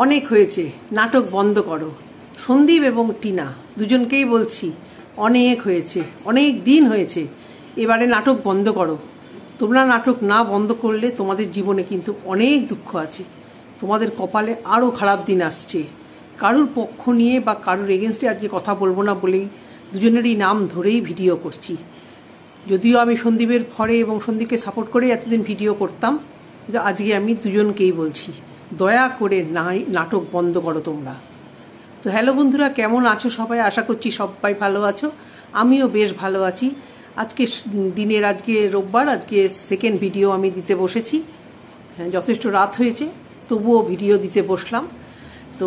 অনেক হয়েছে, নাটক বন্ধ করো। সন্দীপ এবং টিনা দুজনকেই বলছি, অনেক হয়েছে, অনেক দিন হয়েছে, এবারে নাটক বন্ধ করো। তোমরা নাটক না বন্ধ করলে তোমাদের জীবনে কিন্তু অনেক দুঃখ আছে, তোমাদের কপালে আরও খারাপ দিন আসছে। কারুর পক্ষ নিয়ে বা কারুর এগেনস্টে আজকে কথা বলবো না বলেই দুজনেরই নাম ধরেই ভিডিও করছি। যদিও আমি সন্দীপের ফরে এবং সন্দীপকে সাপোর্ট করে এতদিন ভিডিও করতাম, কিন্তু আজকে আমি দুজনকেই বলছি, দয়া করে নাটক বন্ধ করো তোমরা। তো হ্যালো বন্ধুরা, কেমন আছো সবাই? আশা করছি সবাই ভালো আছো, আমিও বেশ ভালো আছি। আজকে রোববার, আজকে সেকেন্ড ভিডিও আমি দিতে বসেছি। যথেষ্ট রাত হয়েছে, তবুও ভিডিও দিতে বসলাম। তো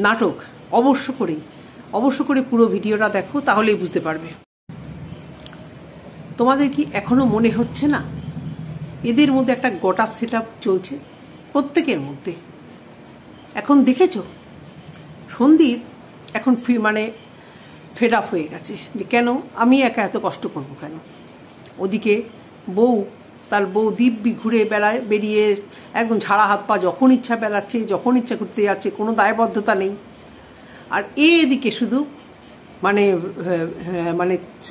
নাটক অবশ্য করে পুরো ভিডিওটা দেখো, তাহলেই বুঝতে পারবে। তোমাদের কি এখনো মনে হচ্ছে না এদের মধ্যে একটা গট-আপ সেট-আপ চলছে প্রত্যেকের মধ্যে? এখন দেখেছো সন্দীপ এখন ফেড আপ হয়ে গেছে যে কেন আমি একা এত কষ্ট করবো, কেন ওদিকে তার বউ দিব্যি ঘুরে বেরিয়ে একদম ঝাড়া হাত পা যখন ইচ্ছা বেড়াচ্ছে, যখন ইচ্ছা ঘুরতে যাচ্ছে, কোনো দায়বদ্ধতা নেই। আর এদিকে শুধু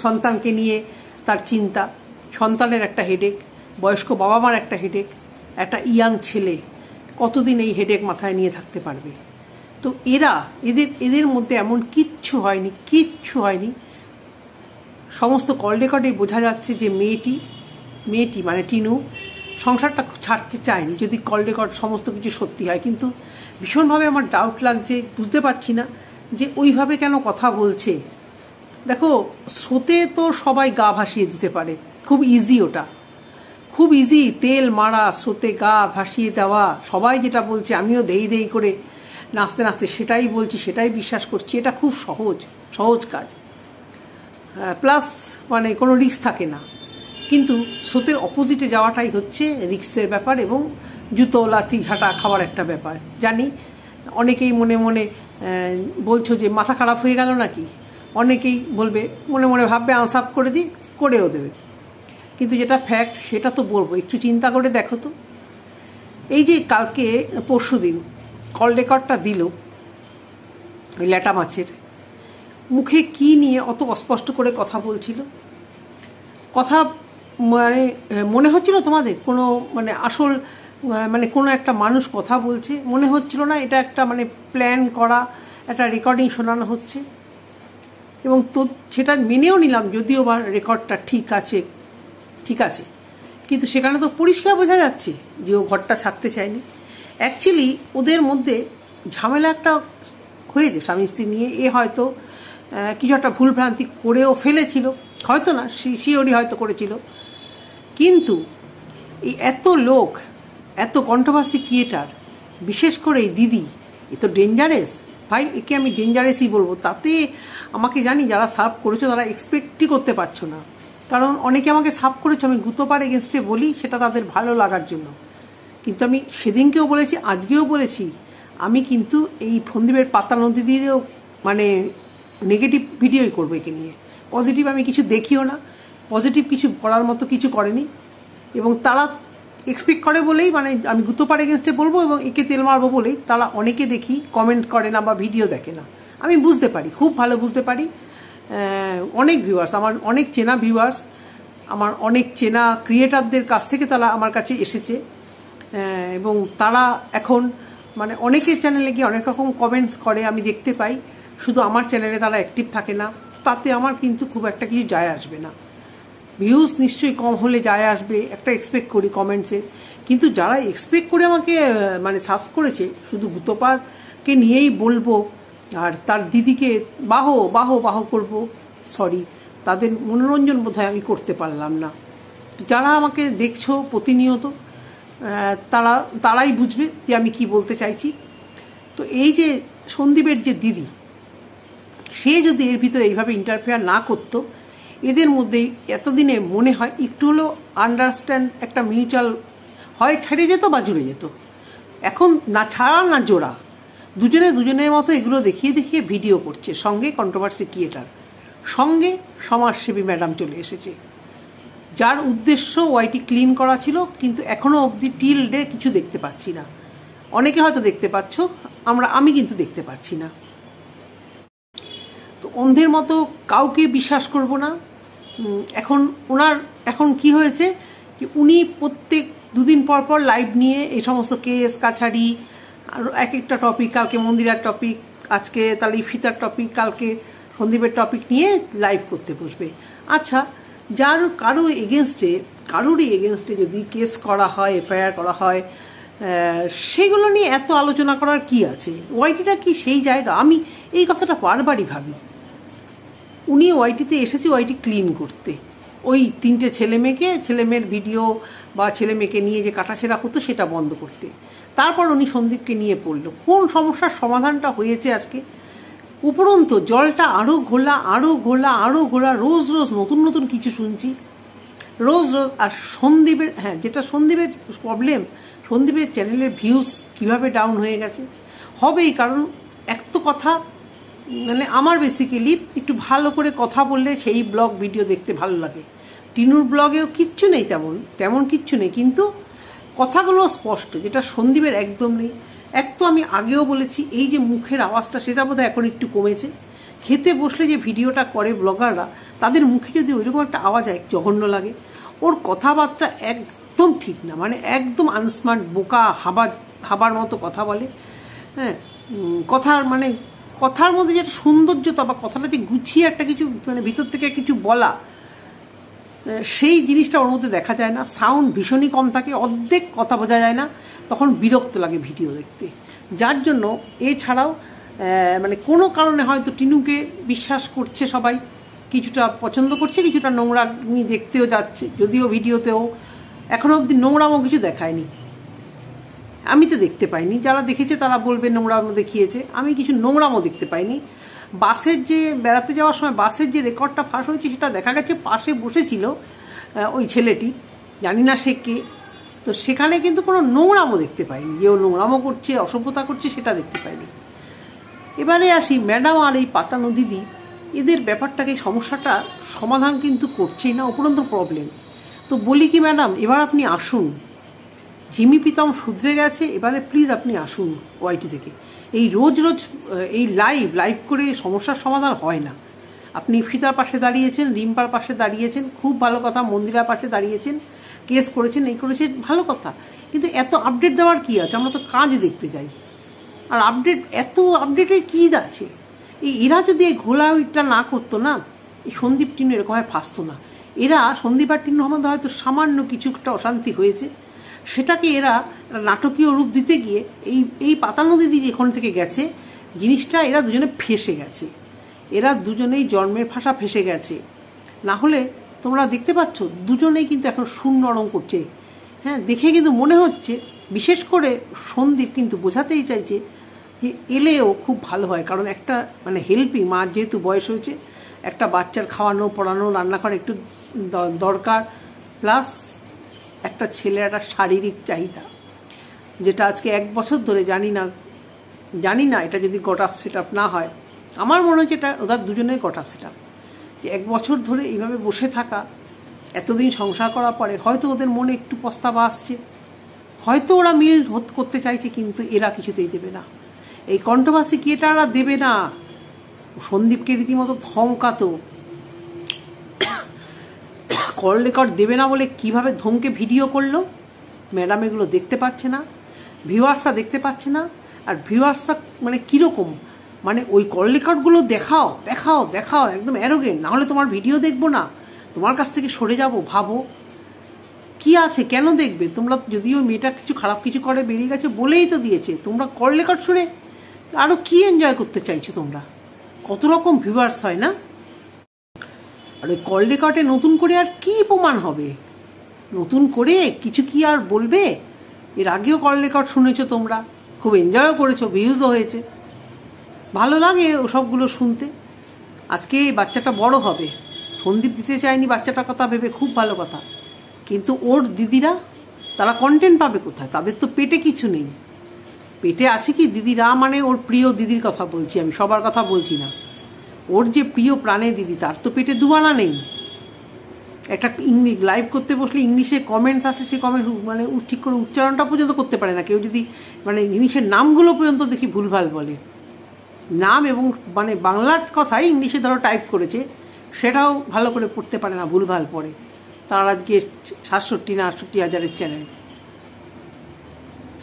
সন্তানকে নিয়ে তার চিন্তা, সন্তানের একটা হেডেক, বয়স্ক বাবা মার একটা হেডেক, একটা ইয়াং ছেলে কতদিন এই হেডেক মাথায় নিয়ে থাকতে পারবে? তো এদের মধ্যে এমন কিচ্ছু হয়নি। সমস্ত কল রেকর্ডে বোঝা যাচ্ছে যে মেয়েটি মানে টিনু সংসারটা ছাড়তে চায়নি, যদি কল রেকর্ড সমস্ত কিছু সত্যি হয়। কিন্তু ভীষণভাবে আমার ডাউট লাগছে, বুঝতে পারছি না যে ওইভাবে কেন কথা বলছে। দেখো, শোতে তো সবাই গা ভাসিয়ে দিতে পারে, খুব ইজি, ওটা খুব ইজি, তেল মারা শোতে গা ভাসিয়ে দেওয়া। সবাই যেটা বলছে আমিও দেই করে নাচতে সেটাই বলছি, সেটাই বিশ্বাস করছি। এটা খুব সহজ কাজ, প্লাস কোনো রিস্ক থাকে না। কিন্তু শোতের অপোজিটে যাওয়াটাই হচ্ছে রিস্কের ব্যাপার এবং জুতো লাথি ঝাঁটা খাওয়ার একটা ব্যাপার। জানি অনেকেই মনে মনে বলছো যে মাথা খারাপ হয়ে গেল নাকি, অনেকেই বলবে, মনে মনে ভাববে আনসাপ করে দিই, করেও দেবে। কিন্তু যেটা ফ্যাক্ট সেটা তো বলবো, একটু চিন্তা করে দেখো তো। এই যে কালকে পরশুদিন কল রেকর্ডটা দিল ওই ল্যাটা মাছের, মুখে কি নিয়ে অত অস্পষ্ট করে কথা বলছিল? কথা মনে হচ্ছিল তোমাদের কোনো আসল কোনো একটা মানুষ কথা বলছে? মনে হচ্ছিল না এটা একটা প্ল্যান করা একটা রেকর্ডিং শোনানো হচ্ছে? এবং তো সেটা মেনেও নিলাম, যদিও বা রেকর্ডটা ঠিক আছে, কিন্তু সেখানে তো পরিষ্কার বোঝা যাচ্ছে যে ও ঘরটা ছাড়তে চায়নি। অ্যাকচুয়ালি ওদের মধ্যে ঝামেলা একটা হয়েছে স্বামী স্ত্রী নিয়ে। এ হয়তো কিছু একটা ভুলভ্রান্তি করেও ফেলেছিল, হয়তো না, শিওরই হয়তো করেছিল। কিন্তু এই এত লোক, এত কন্ট্রোভার্সি ক্রিয়েটার, বিশেষ করে এই দিদি, এ তো ডেঞ্জারাস ভাই, একে আমি ডেঞ্জারাসই বলবো। তাতে আমাকে জানি যারা সার্ভ করেছো তারা এক্সপেক্টই করতে পারছো না, কারণ অনেকে আমাকে সার্ভ করেছো, আমি গুতোপার এগেনস্টে বলি সেটা তাদের ভালো লাগার জন্য। কিন্তু আমি সেদিনকেও বলেছি, আজকেও বলেছি, আমি কিন্তু এই সন্দীপের পাতা নদী দিয়েও নেগেটিভ ভিডিওই করবো একে নিয়ে। পজিটিভ আমি কিছু দেখিও না, পজিটিভ কিছু করার মতো কিছু করেনি। এবং তারা এক্সপেক্ট করে বলেই আমি গুতোপার এগেনস্টে বলবো এবং একে তেল মারবো বলেই তারা অনেকে দেখি কমেন্ট করে না বা ভিডিও দেখে না। আমি বুঝতে পারি, খুব ভালো বুঝতে পারি। অনেক ভিউয়ার্স, আমার অনেক চেনা ভিউয়ার্স, আমার অনেক চেনা ক্রিয়েটারদের কাছ থেকে তারা আমার কাছে এসেছে এবং তারা এখন অনেকের চ্যানেলে গিয়ে অনেক রকম কমেন্টস করে, আমি দেখতে পাই। শুধু আমার চ্যানেলে তারা অ্যাক্টিভ থাকে না, তাতে আমার কিন্তু খুব একটা কিছু যায় আসবে না। ভিউজ নিশ্চয়ই কম হলে যায় আসবে, একটা এক্সপেক্ট করি কমেন্টসে। কিন্তু যারা এক্সপেক্ট করে আমাকে সার্চ করেছে, শুধু গুতোপারকে নিয়েই বলবো আর তার দিদিকে বাহ করবো, সরি, তাদের মনোরঞ্জন বোধহয় আমি করতে পারলাম না। যারা আমাকে দেখছো প্রতিনিয়ত তারাই বুঝবে যে আমি কি বলতে চাইছি। তো এই যে সন্দীপের যে দিদি, সে যদি এর ভিতরে এইভাবে ইন্টারফেয়ার না করতো, এদের মধ্যেই এতদিনে মনে হয় একটু হলেও আন্ডারস্ট্যান্ড, একটা মিউচুয়াল হয় ছেড়ে যেত বা জুড়ে যেত। এখন না ছাড়া না জোড়া, দুজনের মতো এগুলো দেখিয়ে ভিডিও করছে। সঙ্গে কন্ট্রোভার্সি ক্রিয়েটার, সঙ্গে সমাজসেবী ম্যাডাম চলে এসেছে, যার উদ্দেশ্য ওয়াইটি ক্লিন করা ছিল। কিন্তু এখনো অবধি টিল ডে কিছু দেখতে পাচ্ছি না। অনেকে হয়তো দেখতে পাচ্ছ, আমি কিন্তু দেখতে পাচ্ছি না। তো অন্ধের মতো কাউকে বিশ্বাস করব না। এখন কি হয়েছে যে উনি প্রত্যেক দুদিন পর পর লাইভ নিয়ে এই সমস্ত কেস কাছারি আর এক একটা টপিক, কালকে মন্দিরার টপিক, আজকে তাহলে ইফিতার টপিক, কালকে সন্দীপের টপিক নিয়ে লাইভ করতে বসবে। আচ্ছা, কারোরই এগেনস্টে যদি কেস করা হয়, এফআইআর করা হয়, সেগুলো নিয়ে এত আলোচনা করার কি আছে? ওয়াইটিটা কি সেই জায়গা? আমি এই কথাটা বারবারই ভাবি। উনি ওয়াইটিতে এসেছে ওয়াইটি ক্লিন করতে, ওই 3টে ছেলেমেয়ের ভিডিও বা ছেলেমেয়েকে নিয়ে যে কাটাছেড়া হতো সেটা বন্ধ করতে। তারপর উনি সন্দীপকে নিয়ে পড়লো। কোন সমস্যার সমাধানটা হয়েছে আজকে? উপরন্তু জলটা আরও ঘোলা, রোজ নতুন কিছু শুনছি, রোজ। আর সন্দীপের, যেটা সন্দীপের প্রবলেম, সন্দীপের চ্যানেলের ভিউজ কিভাবে ডাউন হয়ে গেছে হবেই। কারণ এক তো কথা, মানে আমার বেসিক্যালি একটু ভালো করে কথা বললে সেই ব্লগ ভিডিও দেখতে ভালো লাগে। টিনুর ব্লগেও কিচ্ছু নেই, তেমন কিচ্ছু নেই, কিন্তু কথাগুলো স্পষ্ট, যেটা সন্দীপের একদম নেই। এক তো আমি আগেও বলেছি, এই যে মুখের আওয়াজটা, সেটা বোধহয় এখন একটু কমেছে। খেতে বসলে যে ভিডিওটা করে ব্লগাররা, তাদের মুখে যদি ওইরকম একটা আওয়াজ হয়, জঘন্য লাগে। ওর কথাবার্তা একদম ঠিক না, মানে একদম আনস্মার্ট, বোকা, হাবার মতো কথা বলে। কথার মধ্যে যেটা সৌন্দর্যতা বা কথাটাতে গুছিয়ে একটা কিছু, মানে ভিতর থেকে কিছু বলা, সেই জিনিসটা ওর মধ্যে দেখা যায় না। সাউন্ড ভীষণই কম থাকে, অর্ধেক কথা বোঝা যায় না, তখন বিরক্ত লাগে ভিডিও দেখতে। যার জন্য এছাড়াও মানে কোনো কারণে হয়তো টিনুকে বিশ্বাস করছে সবাই, কিছুটা পছন্দ করছে, কিছুটা নোংরামি দেখতেও যাচ্ছে, যদিও ভিডিওতেও এখনো অবধি নোংরামও কিছু দেখায়নি। আমি তো দেখতে পাইনি, যারা দেখেছে তারা বলবে নোংরামো দেখিয়েছে, আমি কিছু নোংরামও দেখতে পাইনি। বেড়াতে যাওয়ার সময় বাসের যে রেকর্ডটা ফাঁস হয়েছে, সেটা দেখা গেছে পাশে বসেছিল ওই ছেলেটি, জানি না সে কে। তো সেখানে কিন্তু কোনো নোংরামও দেখতে পাইনি, যে ও নোংরামও করছে, অসভ্যতা করছে, সেটা দেখতে পাইনি। এবারে আসি ম্যাডাম আর এই পাতানো দিদি, এদের ব্যাপারটাকে, সমস্যাটা সমাধান কিন্তু করছেই না, উপরন্তু প্রবলেম। তো বলি কি ম্যাডাম, এবার আপনি আসুন, জিমি প্রীতম শুধরে গেছে, এবারে প্লিজ আপনি আসুন ওয়াইটি থেকে। এই রোজ এই লাইভ করে সমস্যার সমাধান হয় না। আপনি ফিতার পাশে দাঁড়িয়েছেন, রিম্পার পাশে দাঁড়িয়েছেন, খুব ভালো কথা, মন্দিরার পাশে দাঁড়িয়েছেন, কেস করেছেন, এই করেছেন, ভালো কথা, কিন্তু এত আপডেট দেওয়ার কি আছে? আমরা তো কাজ দেখতে যাই। আর এত আপডেটে কী আছে? এরা যদি এই ঘোলাটা না করতো না, এই সন্দীপ টিনু এরকম হয় ফাঁসতো না। সন্দীপ আর টিনুর মধ্যে হয়তো সামান্য কিছু একটা অশান্তি হয়েছে, সেটাকে এরা নাটকীয় রূপ দিতে গিয়ে এই পাতানো দিদি যেখান থেকে গেছে, জিনিসটা এরা দুজনে ফেসে গেছে, এরা দুজনেই জন্মের ভাষা ফেসে গেছে। না হলে তোমরা দেখতে পাচ্ছ দুজনেই কিন্তু এখন সুর নরম করছে। দেখে কিন্তু মনে হচ্ছে, বিশেষ করে সন্দীপ কিন্তু বোঝাতেই চাইছে যে এলেও খুব ভালো হয়, কারণ একটা মানে হেল্পিং মা, যেহেতু বয়স হয়েছে, একটা বাচ্চার খাওয়ানো, পড়ানো, রান্না করা একটু দরকার, প্লাস একটা ছেলের একটা শারীরিক চাহিদা, যেটা আজকে 1 বছর ধরে জানি না এটা যদি গট আপ সেট আপ না হয়, আমার মনে হচ্ছে এটা ওদের দুজনেই গট আপ সেট আপ। যে 1 বছর ধরে এইভাবে বসে থাকা, এতদিন সংসার করার পরে হয়তো ওদের মনে একটু পস্তাবা আসছে, হয়তো ওরা মিল করতে চাইছে, কিন্তু এরা কিছুতেই দেবে না। এই কন্ট্রোভার্সি ক্রিয়েটাররা দেবে না। সন্দীপকে রীতিমতো ধমকাতো, কল রেকর্ড দেবে না বলে কিভাবে ধমকে ভিডিও করলো। ম্যাডাম এগুলো দেখতে পাচ্ছে না, ভিউয়ার্সরা দেখতে পাচ্ছে না। আর ভিউয়ার্সরা মানে কীরকম, মানে ওই কল রেকর্ডগুলো দেখাও, একদম অ্যারোগেন্ট, নাহলে তোমার ভিডিও দেখবো না, তোমার কাছ থেকে সরে যাব। ভাবো কি আছে, কেন দেখবে তোমরা? যদিও মেয়েটা কিছু খারাপ কিছু করে বেরিয়ে গেছে বলেই তো দিয়েছে, তোমরা কল রেকর্ড শুনে আরও কি এনজয় করতে চাইছো তোমরা? কত রকম ভিউয়ার্স হয় না? আর ওই কল রেকর্ডে নতুন করে আর কি প্রমাণ হবে? নতুন করে কিছু কি আর বলবে? এর আগেও কল রেকর্ড শুনেছো তোমরা, খুব এনজয়ও করেছো, ভিউজও হয়েছে, ভালো লাগে ওসবগুলো শুনতে। আজকে এই বাচ্চাটা বড় হবে, সন্দীপ দিতে চায়নি বাচ্চাটার কথা ভেবে, খুব ভালো কথা, কিন্তু ওর দিদিরা তারা কন্টেন্ট পাবে কোথায়? তাদের তো পেটে কিছু নেই। পেটে আছে কি দিদিরা, মানে ওর প্রিয় দিদির কথা বলছি আমি, সবার কথা বলছি না। ওর যে প্রিয় প্রাণের দিদি, তার তো পেটে দুয়ানা নেই। একটা ইংলিশ লাইভ করতে বসলে ইংলিশে কমেন্টস আসে, সেই কমেন্ট মানে ঠিক করে উচ্চারণটা পর্যন্ত করতে পারে না কেউ। যদি মানে জিনিসের নামগুলো পর্যন্ত দেখি ভুলভাল বলে, নাম এবং মানে বাংলার কথাই ইংলিশে ধরো টাইপ করেছে, সেটাও ভালো করে পড়তে পারে না, ভুলভাল পড়ে। তার আজকে 67 না 68,000 চ্যানেল।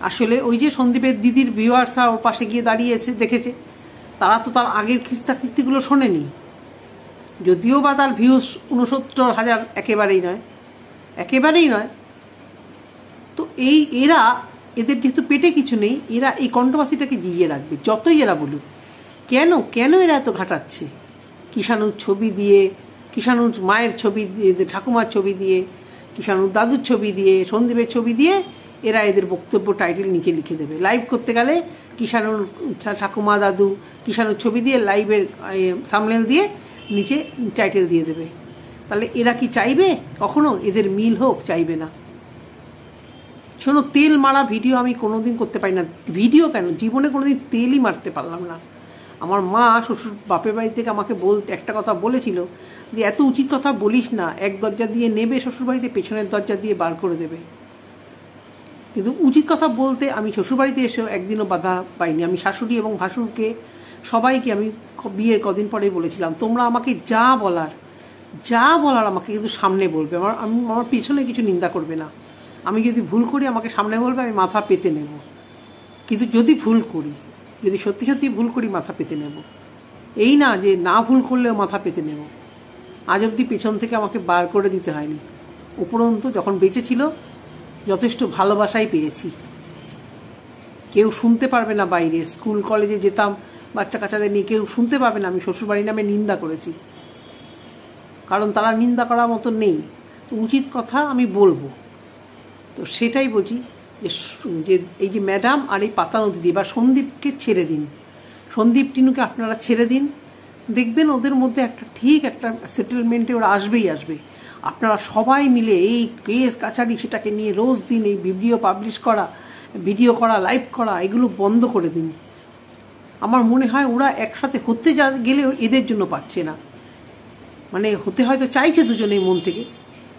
আসলে ওই যে সন্দীপের দিদির ভিউয়ার্সরা ওর পাশে গিয়ে দাঁড়িয়েছে, দেখেছে, তারা তো তার আগের খিস্তাখিস্তিগুলো শোনেনি। যদিও বা তার ভিউজ 69,000 একেবারেই নয়। তো এরা এদের যেহেতু পেটে কিছু নেই, এরা এই কন্ট্রোভার্সিটাকে জিইয়ে রাখবে যতই এরা বলুক। কেন এরা এত ঘাটাচ্ছে? কিষাণুর ছবি দিয়ে, কিষাণুর মায়ের ছবি দিয়ে, ঠাকুমার ছবি দিয়ে, কিষাণুর দাদুর ছবি দিয়ে, সন্দীপের ছবি দিয়ে এরা এদের বক্তব্য টাইটেল নিচে লিখে দেবে। লাইভ করতে গেলে কিষাণুর ঠাকুমা দাদু কিষাণুর ছবি দিয়ে লাইভের সামনেল দিয়ে নিচে টাইটেল দিয়ে দেবে। তাহলে এরা কি চাইবে কখনো এদের মিল হোক? চাইবে না। শোনো, তেল মারা ভিডিও আমি কোনোদিন করতে পারি না। ভিডিও কেন, জীবনে কোনোদিন তেলই মারতে পারলাম না। আমার মা শ্বশুর বাপের বাড়ি থেকে আমাকে একটা কথা বলেছিল যে এত উচিত কথা বলিস না, এক দরজা দিয়ে নেবে শ্বশুরবাড়িতে, পেছনের দরজা দিয়ে বার করে দেবে। কিন্তু উচিত কথা বলতে আমি শ্বশুরবাড়িতে এসেও একদিনও বাধা পাইনি। আমি শাশুড়ি এবং ভাসুরকে সবাইকে আমি বিয়ের কদিন পরেই বলেছিলাম, তোমরা আমাকে যা বলার আমাকে কিন্তু সামনে বলবে, আমার পিছনে কিছু নিন্দা করবে না। আমি যদি ভুল করি আমাকে সামনে বলবে, আমি মাথা পেতে নেব। কিন্তু যদি ভুল করি, যদি সত্যি সত্যি ভুল করি, মাথা পেতে নেব। এই না যে না ভুল করলেও মাথা পেতে নেব। আজ অবধি পেছন থেকে আমাকে বার করে দিতে হয়নি। উপরন্তু যখন বেঁচে ছিল যথেষ্ট ভালোবাসাই পেয়েছি। কেউ শুনতে পারবে না, বাইরে স্কুল কলেজে যেতাম বাচ্চা কাচ্চাদের নিয়ে, কেউ শুনতে পাবে না আমি শ্বশুরবাড়ি নামে নিন্দা করেছি, কারণ তারা নিন্দা করার মতো নেই। তো উচিত কথা আমি বলবো। তো সেটাই বলছি যে এই যে ম্যাডাম আর এই পাতানো দিদি বা সন্দীপকে ছেড়ে দিন, সন্দীপ টিনুকে আপনারা ছেড়ে দিন, দেখবেন ওদের মধ্যে একটা সেটেলমেন্টে ওরা আসবে। আপনারা সবাই মিলে এই কেস কাছারি সেটাকে নিয়ে রোজ দিন এই ভিডিও পাবলিশ করা, ভিডিও করা, লাইভ করা, এগুলো বন্ধ করে দিন। আমার মনে হয় ওরা একসাথে হতে গেলেও এদের জন্য পাচ্ছে না। মানে হতে হয়তো চাইছে দুজনেই মন থেকে,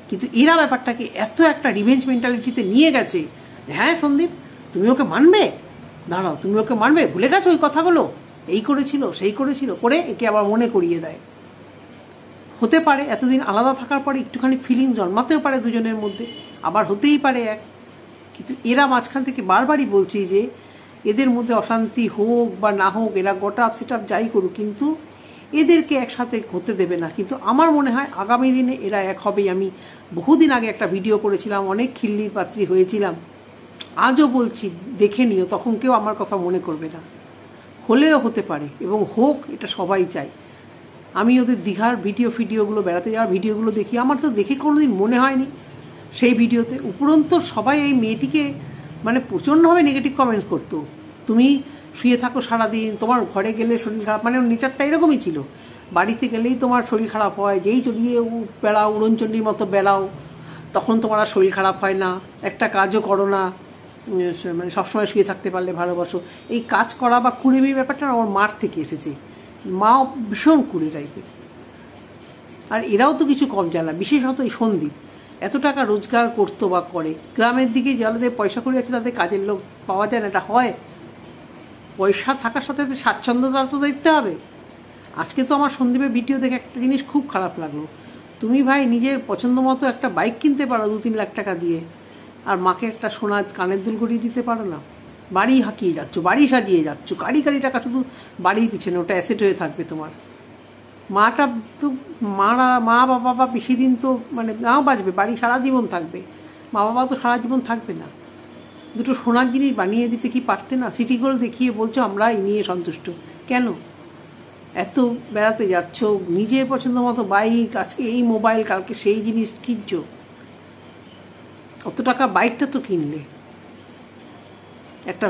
কিন্তু এরা ব্যাপারটাকে এত একটা রিভেঞ্জ মেন্টালিটিতে নিয়ে গেছে। হ্যাঁ সন্দীপ, তুমি ওকে মানবে, দাঁড়াও, তুমি ওকে মানবে, ভুলে গেছো ওই কথাগুলো, এই করেছিল সেই করেছিল, করে একে আবার মনে করিয়ে দেয়। হতে পারে এতদিন আলাদা থাকার পরে একটুখানি ফিলিং জন্মাতেও পারে দুজনের মধ্যে, আবার হতেই পারে এক। কিন্তু এরা মাঝখান থেকে বারবারই বলছি যে এদের মধ্যে অশান্তি হোক বা না হোক, এরা গোটা সেট আপ যাই করুক, কিন্তু এদেরকে একসাথে হতে দেবে না। কিন্তু আমার মনে হয় আগামী দিনে এরা এক হবেই। আমি বহুদিন আগে একটা ভিডিও করেছিলাম, অনেক খিল্লির পাত্রী হয়েছিলাম। আজও বলছি, দেখে নিও, তখন কেউ আমার কথা মনে করবে না। হলেও হতে পারে এবং হোক, এটা সবাই চাই। আমি ওদের দীঘার ভিডিওগুলো, বেড়াতে যাওয়ার ভিডিওগুলো দেখি, আমার তো দেখে কোনোদিন মনে হয়নি সেই ভিডিওতে। উপরন্তু সবাই এই মেয়েটিকে মানে প্রচণ্ডভাবে নেগেটিভ কমেন্টস করতো। তুমি শুয়ে থাকো সারাদিন, তোমার ঘরে গেলে শরীর খারাপ, মানে নেচারটা এরকমই ছিল। বাড়িতে গেলেই তোমার শরীর খারাপ হয়, যেই চড়িয়ে বেড়াও, উড়নচণ্ডীর মতো বেড়াও, তখন তোমার আর শরীর খারাপ হয় না, একটা কাজও করো না, মানে সবসময় শুয়ে থাকতে পারলে ভালোবাসো। এই কাজ করা বা কুড়েমি ব্যাপারটা আমার মার থেকে এসেছে। মাও ভীষণ কুড়ে টাইপের। আর এরাও তো কিছু কম জানা, বিশেষত এই সন্দীপ এত টাকা রোজগার করতো বা করে। গ্রামের দিকে যাদের পয়সা করে আছে তাদের কাজের লোক পাওয়া যায় না, এটা হয়। পয়সা থাকার সাথে স্বাচ্ছন্দ্যতা তো দেখতে হবে। আজকে তো আমার সন্দীপের ভিডিও দেখে একটা জিনিস খুব খারাপ লাগলো। তুমি ভাই নিজের পছন্দ মতো একটা বাইক কিনতে পারো 2-3 লাখ টাকা দিয়ে, আর মাকে একটা সোনার কানের দুল গড়িয়ে দিতে পারো না? বাড়ি হাঁকিয়ে যাচ্ছ, বাড়ি সাজিয়ে যাচ্ছ, কারি টাকা শুধু বাড়ির পিছনে, ওটা অ্যাসেট হয়ে থাকবে তোমার। মাটা তো মা বাবা বা বেশি দিন তো মানে নাও বাঁচবে, বাড়ি সারা জীবন থাকবে, মা বাবা তো সারা জীবন থাকবে না। দুটো সোনার জিনিস বানিয়ে দিতে কি পারতে না? সিটি গোল্ড দেখিয়ে বলছো আমরা এই নিয়ে সন্তুষ্ট। কেন এত বেড়াতে যাচ্ছ, নিজের পছন্দ মতো বাইক, আজকে এই মোবাইল, কালকে সেই জিনিস কিনছো, অত টাকা বাইকটা তো কিনলে, একটা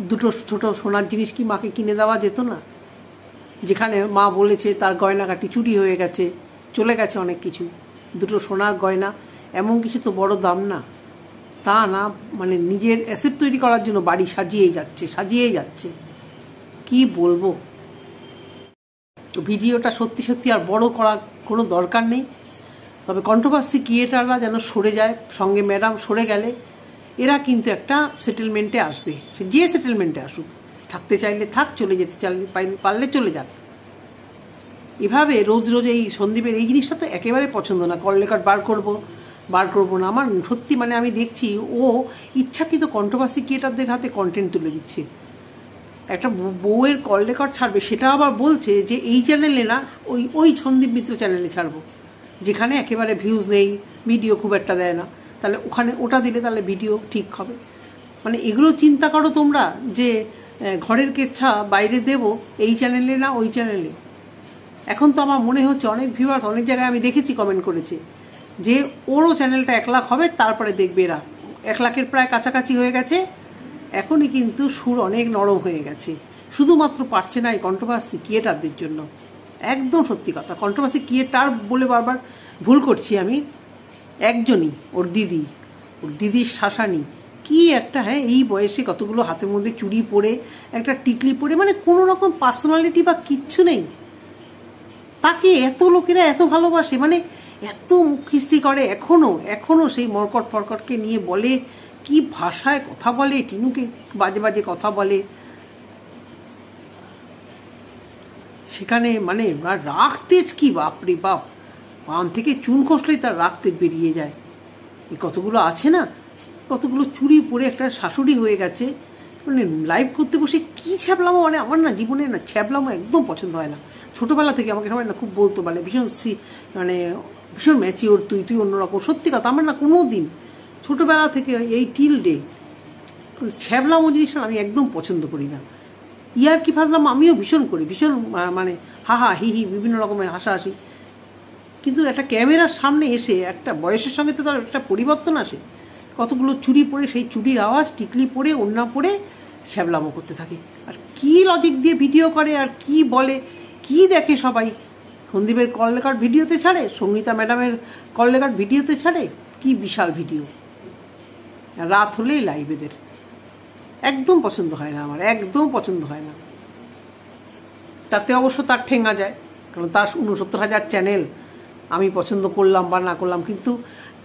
দুটো ছোট সোনার জিনিস কি মাকে কিনে দেওয়া যেত না? যেখানে মা বলেছে তার গয়নাগাটি চুরি হয়ে গেছে, চলে গেছে অনেক কিছু, দুটো সোনার গয়না এমন কিছু তো বড় দাম না। তা না, মানে নিজের অ্যাসেট তৈরি করার জন্য বাড়ি সাজিয়েই যাচ্ছে। কি বলবো, ভিডিওটা সত্যি আর বড় করার কোনো দরকার নেই। তবে কন্ট্রোভার্সি ক্রিয়েটাররা যেন সরে যায়, সঙ্গে ম্যাডাম সরে গেলে এরা কিন্তু একটা সেটেলমেন্টে আসবে। যে সেটেলমেন্টে আসুক, থাকতে চাইলে থাক, চলে যেতে চাইলে পারলে চলে যাক। এভাবে রোজ রোজ এই সন্দীপের এই জিনিসটা তো একেবারে পছন্দ না। কল রেকর্ড বার করবো না। আমার সত্যি মানে আমি দেখছি ও ইচ্ছাকৃত কন্ট্রোভার্সি ক্রিয়েটারদের হাতে কন্টেন্ট তুলে দিচ্ছে। একটা বউয়ের কল রেকর্ড ছাড়বে, সেটা আবার বলছে যে এই চ্যানেলে না, ওই সন্দীপ মিত্র চ্যানেলে ছাড়বো, যেখানে একেবারে ভিউজ নেই, ভিডিও খুব একটা দেয় না, তাহলে ওখানে ওটা দিলে তাহলে ভিডিও ঠিক হবে। মানে এগুলো চিন্তা করো তোমরা, যে ঘরের কেচ্ছা বাইরে দেব, এই চ্যানেলে না ওই চ্যানেলে। এখন তো আমার মনে হচ্ছে অনেক ভিউয়ার অনেক জায়গায় আমি দেখেছি কমেন্ট করেছে যে ওরও চ্যানেলটা 1 লাখ হবে, তারপরে দেখবে এরা 1 লাখের প্রায় কাছাকাছি হয়ে গেছে। এখনই কিন্তু সুর অনেক নরম হয়ে গেছে, শুধুমাত্র পারছে না এই কন্ট্রোভার্সি ক্রিয়েটারদের জন্য। একদম সত্যি কথা, কন্ট্রোভার্সি ক্রিয়েটার বলে বারবার ভুল করছি আমি। একজনই, ওর দিদির শাসানি, কি একটা, হ্যাঁ এই বয়সে কতগুলো হাতের মধ্যে চুড়ি পরে, একটা টিকলি পরে, মানে কোনো রকম পার্সোনালিটি বা কিচ্ছু নেই। তাকে এত লোকেরা এত ভালোবাসে, মানে এত মুখিস্তি করে, এখনো সেই মরকট ফরকটকে নিয়ে বলে, কি ভাষায় কথা বলে, টিনুকে বাজে বাজে কথা বলে। সেখানে মানে রাগ তেজ কি, বাপরে বাপ, পান থেকে চুন খসলেই তার রাগ তেজ বেরিয়ে যায়। এই কতগুলো আছে না, কতগুলো চুরি পরে একটা শাশুড়ি হয়ে গেছে, মানে লাইভ করতে বসে কি ছ্যাবলামো, মানে আমার না জীবনে না ছ্যাবলামো একদম পছন্দ হয় না। ছোটোবেলা থেকে আমাকে সবাই না খুব বলতো, মানে ভীষণ ম্যাচিওর, তুই অন্যরকম। সত্যি কথা, আমার না কোনো দিন ছোটোবেলা থেকে এই টিল ডে ছ্যাবলামো জিনিসটা আমি একদম পছন্দ করি না। ইয়ার কি ভাবলাম, আমিও ভীষণ করি, ভীষণ মানে হাহা হি বিভিন্ন রকমের হাসাহাসি, কিন্তু একটা ক্যামেরার সামনে এসে একটা বয়সের সঙ্গে তো তার একটা পরিবর্তন আসে। কতগুলো চুড়ি পরে, সেই চুড়ির আওয়াজ, টিকলি পরে, ওড়না পরে ছ্যাবলামো করতে থাকে। আর কি লজিক দিয়ে ভিডিও করে, আর কি বলে, কি দেখে সবাই। সন্দীপের কল রেকর্ড ভিডিওতে ছাড়ে, সঙ্গীতা ম্যাডামের কল রেকর্ড ভিডিওতে ছাড়ে, কি বিশাল ভিডিও। রাত হলেই লাইভ এদের, একদম পছন্দ হয় না আমার, একদম পছন্দ হয় না। তাতে অবশ্য তার ঠেঙা যায়, কারণ তার 69,000 চ্যানেল, আমি পছন্দ করলাম বা না করলাম, কিন্তু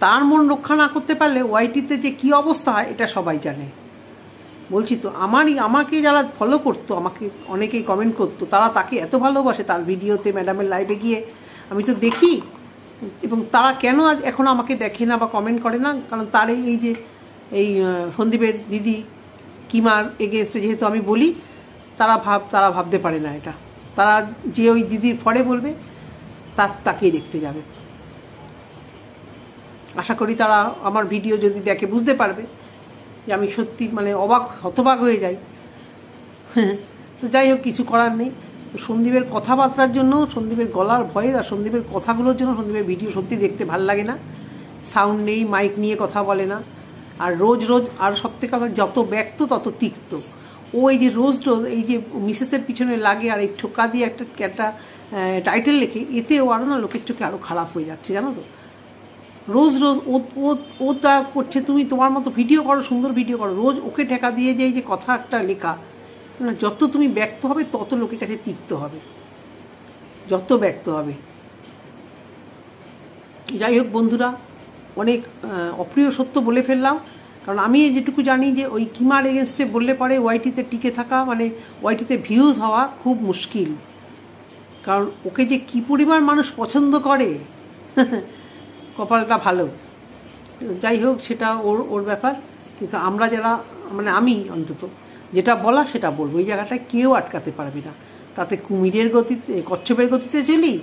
তার মন রক্ষা না করতে পারলে ওয়াইটিতে যে কি অবস্থা হয় এটা সবাই জানে। বলছি তো, আমাকে যারা ফলো করতো, আমাকে অনেকেই কমেন্ট করতো, তারা তাকে এত ভালোবাসে, তার ভিডিওতে ম্যাডামের লাইভে গিয়ে আমি তো দেখি। এবং তারা কেন এখন আমাকে দেখে না বা কমেন্ট করে না, কারণ তার এই সন্দীপের দিদি কিমার এগেনস্টে যেহেতু আমি বলি, তারা ভাবতে পারে না এটা। তারা যে ওই দিদির ফরে বলবে, তাকেই দেখতে যাবে। আশা করি তারা আমার ভিডিও যদি দেখে বুঝতে পারবে যে আমি সত্যি মানে হতবাক হয়ে যাই। তো যাই হোক, কিছু করার নেই। সন্দীপের কথাবার্তার জন্য, সন্দীপের গলার ভয়ে আর সন্দীপের কথাগুলোর জন্য সন্দীপের ভিডিও সত্যি দেখতে ভাল লাগে না। সাউন্ড নেই, মাইক নিয়ে কথা বলে না, আর রোজ আর সবথেকে কথা, যত ব্যক্ত তত তিক্ত। ও এই যে রোজ এই যে মিসেসের পিছনে লাগে আর এই ঠোকা দিয়ে একটা টাইটেল লেখে, এতে ও আরও না লোকের চোখে আরও খারাপ হয়ে যাচ্ছে, জানো তো। রোজ ও তা করছে, তুমি তোমার মতো ভিডিও করো, সুন্দর ভিডিও করো, রোজ ওকে ঠেকা দিয়ে যে এই যে কথা একটা লেখা, যত তুমি ব্যক্ত হবে তত লোকের কাছে তিক্ত হবে, যত ব্যক্ত হবে। যাই হোক বন্ধুরা, অনেক অপ্রিয় সত্য বলে ফেললাম, কারণ আমি যেটুকু জানি যে ওই কিমার এগেনস্টে বললে পরে ওয়াইটিতে টিকে থাকা, মানে ওয়াইটিতে ভিউজ হওয়া খুব মুশকিল। কারণ ওকে যে কি পরিমাণ মানুষ পছন্দ করে, কপালটা ভালো। যাই হোক, সেটা ওর ব্যাপার। কিন্তু আমরা যারা, মানে আমি অন্তত যেটা বলা সেটা বলবো, এই জায়গাটায় কেউ আটকাতে পারবে না। তাতে কুমিরের গতিতে, কচ্ছপের গতিতে চলি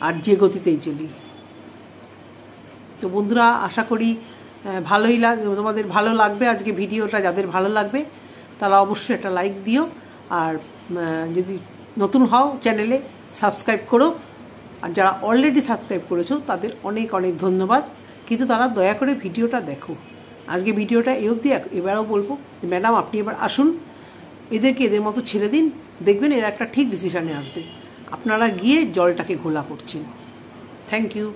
আর যে গতিতেই চলি। তো বন্ধুরা, আশা করি তোমাদের ভালো লাগবে আজকে ভিডিওটা। যাদের ভালো লাগবে তারা অবশ্যই একটা লাইক দিও, আর যদি নতুন হও চ্যানেলে সাবস্ক্রাইব করো। আর যারা অলরেডি সাবস্ক্রাইব করেছো তাদের অনেক অনেক ধন্যবাদ, কিন্তু তারা দয়া করে ভিডিওটা দেখো। আজকে ভিডিওটা এই অবধি। এবারও বলবো যে ম্যাডাম আপনি এবার আসুন, এদেরকে এদের মতো ছেড়ে দিন, দেখবেন এরা একটা ঠিক ডিসিশানে আসবে। আপনারা গিয়ে জলটাকে ঘোলা করছেন। Thank you.